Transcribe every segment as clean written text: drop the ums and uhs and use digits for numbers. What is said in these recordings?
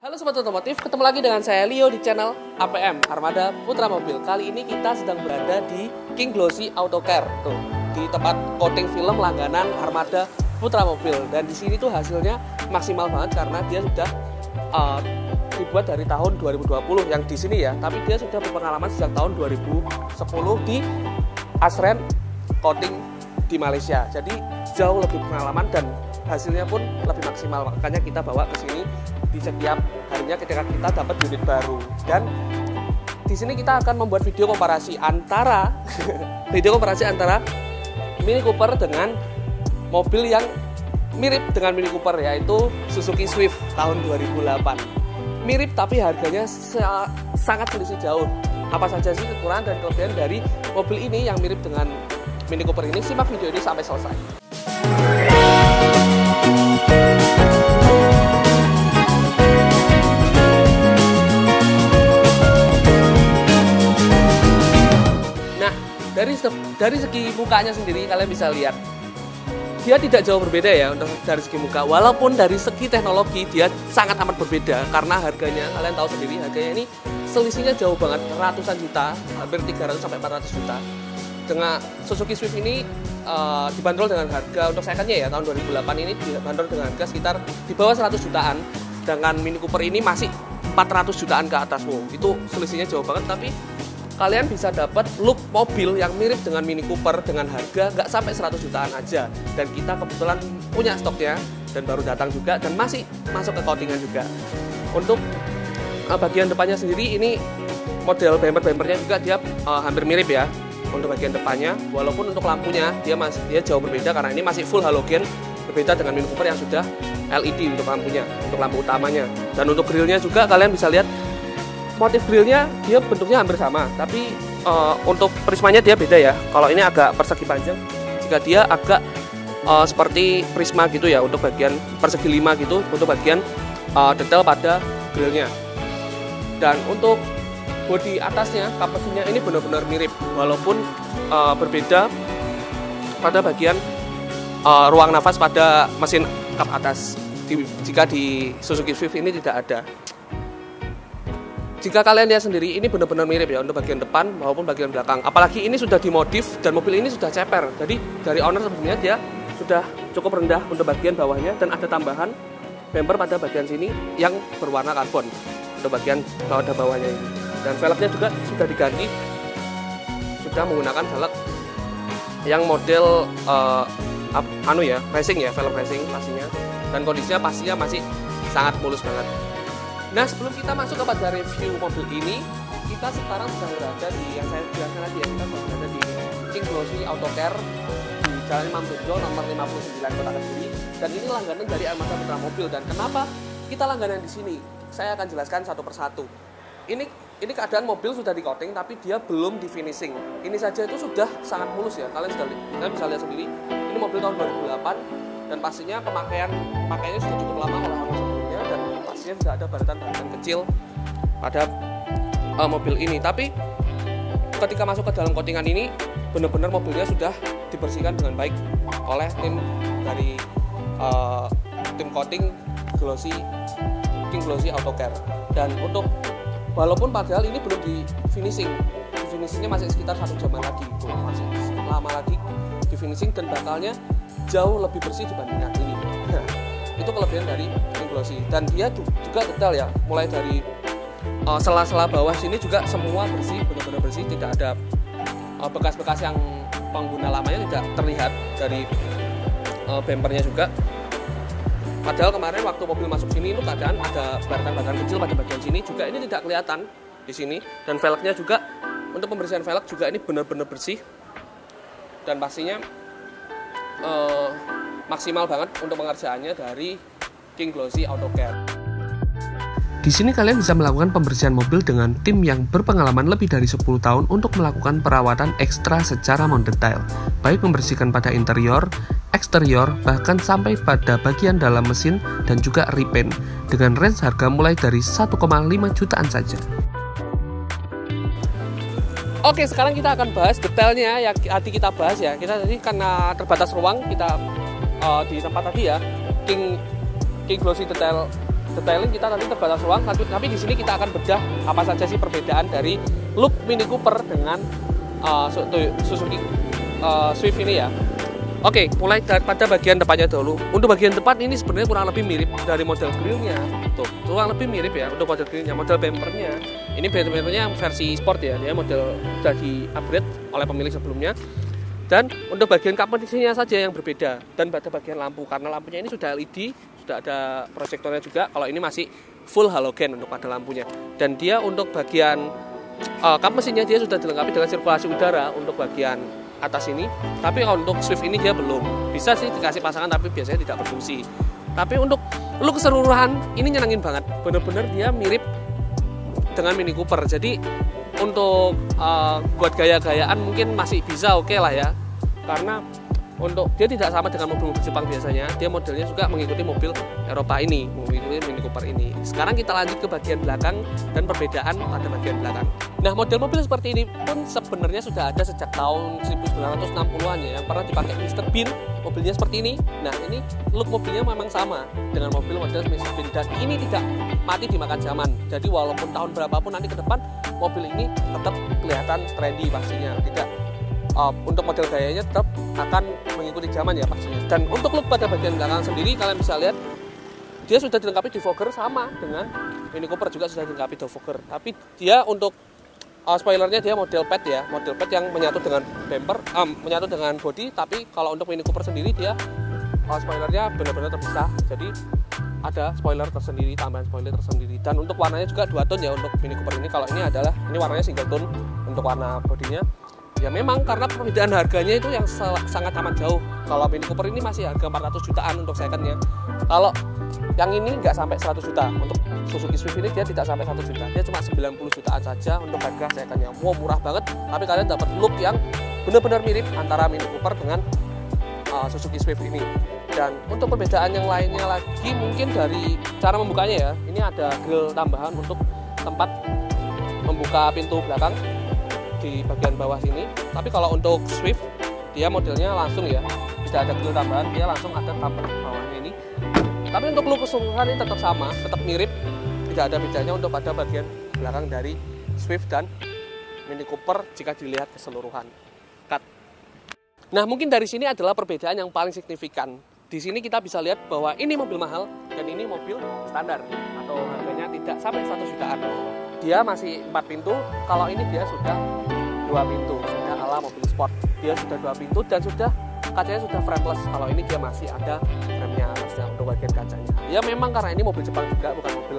Halo Sobat Otomotif, ketemu lagi dengan saya Leo di channel APM, Armada Putra Mobil. Kali ini kita sedang berada di King Glossy Auto Care, tuh, di tempat coating film langganan Armada Putra Mobil. Dan di sini tuh hasilnya maksimal banget karena dia sudah dibuat dari tahun 2020 yang di sini ya, tapi dia sudah berpengalaman sejak tahun 2010 di Asren Coating di Malaysia. Jadi jauh lebih pengalaman dan hasilnya pun lebih maksimal. Makanya kita bawa ke sini di setiap harinya ketika kita dapat unit baru. Dan di sini kita akan membuat video komparasi antara Mini Cooper dengan mobil yang mirip dengan Mini Cooper, yaitu Suzuki Swift tahun 2008. Mirip tapi harganya sangat selisih jauh. Apa saja sih kekurangan dan kelebihan dari mobil ini yang mirip dengan Mini Cooper ini? Simak video ini sampai selesai. Dari segi mukanya sendiri kalian bisa lihat dia tidak jauh berbeda ya untuk dari segi muka, walaupun dari segi teknologi dia sangat amat berbeda karena harganya kalian tahu sendiri, harganya ini selisihnya jauh banget, ratusan juta, hampir 300 sampai 400 juta. Dengan Suzuki Swift ini dibanderol dengan harga untuk secondnya ya tahun 2008 ini dibanderol dengan harga sekitar di bawah 100 jutaan, sedangkan Mini Cooper ini masih 400 jutaan ke atas. Wow, itu selisihnya jauh banget, tapi kalian bisa dapat look mobil yang mirip dengan Mini Cooper dengan harga nggak sampai 100 jutaan aja. Dan kita kebetulan punya stoknya dan baru datang juga dan masih masuk ke coatingan juga. Untuk bagian depannya sendiri ini model bumpernya juga dia hampir mirip ya untuk bagian depannya. Walaupun untuk lampunya dia jauh berbeda karena ini masih full halogen, berbeda dengan Mini Cooper yang sudah LED untuk lampunya, untuk lampu utamanya. Dan untuk grillnya juga kalian bisa lihat motif grillnya dia bentuknya hampir sama, tapi untuk prismanya dia beda ya. Kalau ini agak persegi panjang, jika dia agak seperti prisma gitu ya untuk bagian persegi 5 gitu untuk bagian detail pada grillnya. Dan untuk bodi atasnya, kapasinya ini benar-benar mirip, walaupun berbeda pada bagian ruang nafas pada mesin kap atas. Jika di Suzuki Swift ini tidak ada. Jika kalian lihat sendiri, ini benar-benar mirip ya untuk bagian depan maupun bagian belakang. Apalagi ini sudah dimodif dan mobil ini sudah ceper. Jadi dari owner sebelumnya dia sudah cukup rendah untuk bagian bawahnya dan ada tambahan bumper pada bagian sini yang berwarna karbon untuk bagian bawahnya ini. Dan velgnya juga sudah diganti, sudah menggunakan velg yang model racing ya, velg racing pastinya. Dan kondisinya pastinya masih sangat mulus banget. Nah, sebelum kita masuk kepada review mobil ini, kita sekarang sedang berada di, yang saya jelaskan tadi ya, kita sedang berada di King Glossy Auto Care di Jalan Imam Bonjol nomor 59 Kota Kediri. Dan ini langganan dari Armada Putra Mobil. Dan kenapa kita langganan di sini? Saya akan jelaskan satu persatu. Ini keadaan mobil sudah di coating tapi dia belum di finishing. Ini saja itu sudah sangat mulus ya. Kalian bisa lihat sendiri. Ini mobil tahun 2008 dan pastinya pakaiannya sudah cukup lama kalau orang sebelumnya, dan pastinya sudah ada baratan-baratan kecil pada mobil ini. Tapi ketika masuk ke dalam coatingan ini benar-benar mobilnya sudah dibersihkan dengan baik oleh tim dari tim coating King Glossy Auto Care. Dan untuk walaupun padahal ini belum di finishingnya masih sekitar 1 jaman lagi, masih lama lagi di finishing dan bakalnya jauh lebih bersih dibandingkan ini. Itu kelebihan dari King Glossy. Dan dia juga detail ya, mulai dari sela-sela bawah sini juga semua bersih, benar-benar bersih, tidak ada bekas-bekas yang pengguna lamanya tidak terlihat dari bumpernya juga. Padahal kemarin waktu mobil masuk sini itu keadaan ada baratan-baratan kecil pada bagian sini juga, ini tidak kelihatan di sini. Dan velgnya juga untuk pembersihan velg juga ini benar-benar bersih dan pastinya maksimal banget untuk pengerjaannya dari King Glossy Auto Care. Di sini kalian bisa melakukan pembersihan mobil dengan tim yang berpengalaman lebih dari 10 tahun untuk melakukan perawatan ekstra secara mendetail, baik membersihkan pada interior, eksterior, bahkan sampai pada bagian dalam mesin dan juga repaint dengan range harga mulai dari 1,5 jutaan saja. Oke, sekarang kita akan bahas detailnya yang tadi kita bahas ya. Kita tadi karena terbatas ruang, kita di tempat tadi ya, King Glossy Detail detailing kita nanti terbatas ruang, tapi di sini kita akan bedah apa saja sih perbedaan dari look Mini Cooper dengan Suzuki Swift ini ya. Oke, mulai pada bagian depannya dulu. Untuk bagian depan ini sebenarnya kurang lebih mirip dari model grillnya. Tuh, kurang lebih mirip ya untuk model grillnya. Model bumpernya, ini bumpernya versi sport ya, dia model sudah di-upgrade oleh pemilik sebelumnya. Dan untuk bagian kompetisinya saja yang berbeda. Dan pada bagian lampu, karena lampunya ini sudah LED, sudah ada proyektornya juga. Kalau ini masih full halogen untuk pada lampunya. Dan dia untuk bagian kap mesinnya dia sudah dilengkapi dengan sirkulasi udara untuk bagian atas ini, tapi untuk Swift ini dia belum. Bisa sih dikasih pasangan tapi biasanya tidak berfungsi. Tapi untuk look keseluruhan ini nyenengin banget, bener-bener dia mirip dengan Mini Cooper. Jadi untuk buat gaya-gayaan mungkin masih bisa oke lah ya, karena untuk dia tidak sama dengan mobil-mobil Jepang biasanya, dia modelnya juga mengikuti mobil Eropa ini, mengikuti Mini Cooper ini. Sekarang kita lanjut ke bagian belakang dan perbedaan pada bagian belakang. Nah, model mobil seperti ini pun sebenarnya sudah ada sejak tahun 1960-an ya, yang pernah dipakai Mr. Bean, mobilnya seperti ini. Nah, ini look mobilnya memang sama dengan mobil model Mr. Bean, dan ini tidak mati dimakan zaman. Jadi walaupun tahun berapapun nanti ke depan, mobil ini tetap kelihatan trendy pastinya. Tidak untuk model gayanya tetap akan mengikuti zaman ya pastinya. Dan untuk look pada bagian belakang sendiri kalian bisa lihat dia sudah dilengkapi defogger sama dengan Mini Cooper juga sudah dilengkapi defogger. Tapi dia untuk spoilernya dia model pad ya, model pad yang menyatu dengan bumper, menyatu dengan body. Tapi kalau untuk Mini Cooper sendiri dia spoilernya benar-benar terpisah. Jadi ada spoiler tersendiri, tambahan spoiler tersendiri. Dan untuk warnanya juga 2 tone ya untuk Mini Cooper ini. Kalau ini warnanya single tone untuk warna bodinya. Ya memang karena perbedaan harganya itu yang sangat amat jauh. Kalau Mini Cooper ini masih harga 400 jutaan untuk secondnya. Kalau yang ini nggak sampai 100 juta. Untuk Suzuki Swift ini dia tidak sampai 1 juta. Dia cuma 90 jutaan saja untuk harga secondnya. Wow, murah banget. Tapi kalian dapat look yang benar-benar mirip antara Mini Cooper dengan Suzuki Swift ini. Dan untuk perbedaan yang lainnya lagi mungkin dari cara membukanya ya. Ini ada grill tambahan untuk tempat membuka pintu belakang di bagian bawah sini. Tapi kalau untuk Swift dia modelnya langsung ya, tidak ada grill tambahan, dia langsung ada tamper bawahnya ini. Tapi untuk look keseluruhan ini tetap sama, tetap mirip, tidak ada bedanya untuk pada bagian belakang dari Swift dan Mini Cooper jika dilihat keseluruhan. Cut. Nah, mungkin dari sini adalah perbedaan yang paling signifikan. Di sini kita bisa lihat bahwa ini mobil mahal dan ini mobil standar atau harganya tidak sampai 1 jutaan. Dia masih 4 pintu, kalau ini dia sudah 2 pintu, sudah ala mobil sport. Dia sudah 2 pintu dan sudah kacanya sudah frameless. Kalau ini dia masih ada frame-nya atasnya untuk bagian kacanya. Ya memang karena ini mobil Jepang juga, bukan mobil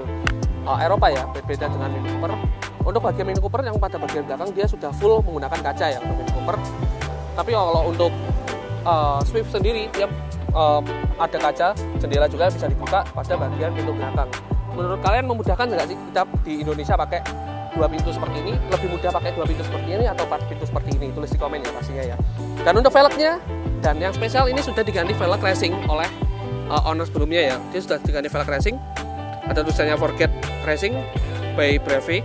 Eropa ya, berbeda dengan Mini Cooper. Untuk bagian Mini Cooper yang pada bagian belakang dia sudah full menggunakan kaca ya untuk Mini Cooper. Tapi kalau untuk Swift sendiri dia ada kaca, jendela juga bisa dibuka pada bagian pintu belakang. Menurut kalian memudahkan nggak sih kita di Indonesia pakai 2 pintu seperti ini? Lebih mudah pakai 2 pintu seperti ini atau 4 pintu seperti ini? Tulis di komen ya pastinya ya. Dan untuk velgnya, dan yang spesial ini sudah diganti velg racing oleh owner sebelumnya ya. Dia sudah diganti velg racing. Ada tulisannya Forget Racing by Brave.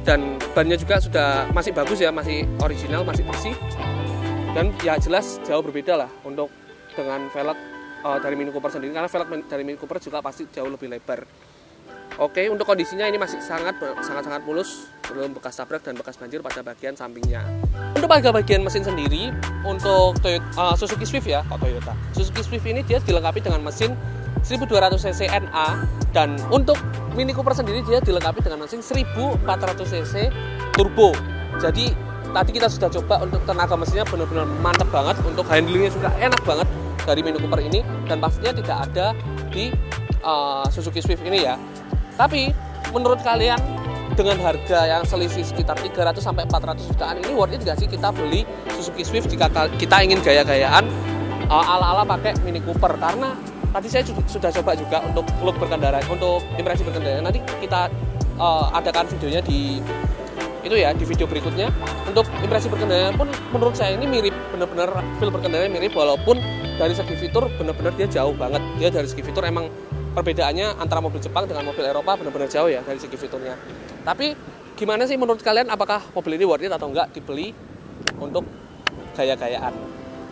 Dan bannya juga sudah masih bagus ya, masih original, masih bersih. Dan ya jelas jauh berbeda lah untuk dengan velg dari Mini Cooper sendiri, karena velg dari Mini Cooper juga pasti jauh lebih lebar. Oke, untuk kondisinya ini masih sangat mulus, belum bekas tabrak dan bekas banjir pada bagian sampingnya. Untuk bagian mesin sendiri, untuk Suzuki Swift ya, Toyota. Suzuki Swift ini dia dilengkapi dengan mesin 1200 cc NA, dan untuk Mini Cooper sendiri dia dilengkapi dengan mesin 1400 cc turbo. Jadi tadi kita sudah coba untuk tenaga mesinnya benar-benar mantap banget, untuk handlingnya juga enak banget dari Mini Cooper ini, dan pastinya tidak ada di Suzuki Swift ini ya. Tapi menurut kalian dengan harga yang selisih sekitar 300 sampai 400 jutaan ini worth it nggak sih kita beli Suzuki Swift jika kita ingin gaya-gayaan ala-ala pakai Mini Cooper? Karena tadi saya sudah coba juga untuk look berkendara, untuk impresi berkendara. Nanti kita adakan videonya di video berikutnya. Untuk impresi berkendara pun menurut saya ini mirip, benar-benar feel berkendara mirip, walaupun dari segi fitur benar-benar dia jauh banget. Dia dari segi fitur emang perbedaannya antara mobil Jepang dengan mobil Eropa benar-benar jauh ya dari segi fiturnya. Tapi gimana sih menurut kalian, apakah mobil ini worth it atau enggak dibeli untuk gaya-gayaan?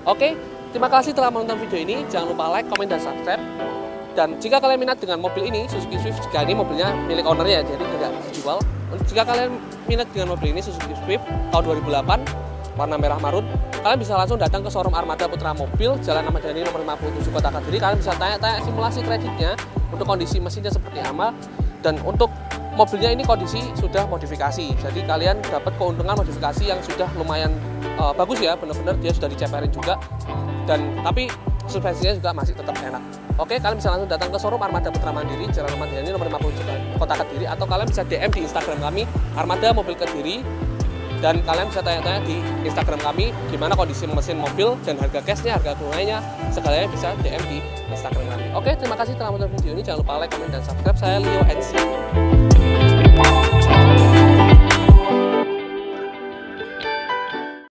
Oke, terima kasih telah menonton video ini. Jangan lupa like, komen, dan subscribe. Dan jika kalian minat dengan mobil ini, Suzuki Swift, jika ini mobilnya milik ownernya, jadi tidak dijual. Jika kalian minat dengan mobil ini, Suzuki Swift tahun 2008, warna merah marun, kalian bisa langsung datang ke showroom Armada Putra Mobil, Jalan Ahmad Yani nomor 57 Kota Kediri. Kalian bisa tanya-tanya simulasi kreditnya untuk kondisi mesinnya seperti apa, dan untuk mobilnya ini kondisi sudah modifikasi. Jadi kalian dapat keuntungan modifikasi yang sudah lumayan bagus ya, benar-benar dia sudah diceperin juga, dan tapi suspensinya juga masih tetap enak. Oke, kalian bisa langsung datang ke showroom Armada Putra Mandiri, Jalan Ahmad Yani nomor 57 Kota Kediri, atau kalian bisa DM di Instagram kami Armada Mobil Kediri, dan kalian bisa tanya-tanya di Instagram kami gimana kondisi mesin mobil dan harga cashnya, harga bunganya, segalanya bisa DM di Instagram kami. Oke, terima kasih telah menonton video ini. Jangan lupa like, comment, dan subscribe. Saya Leo NC.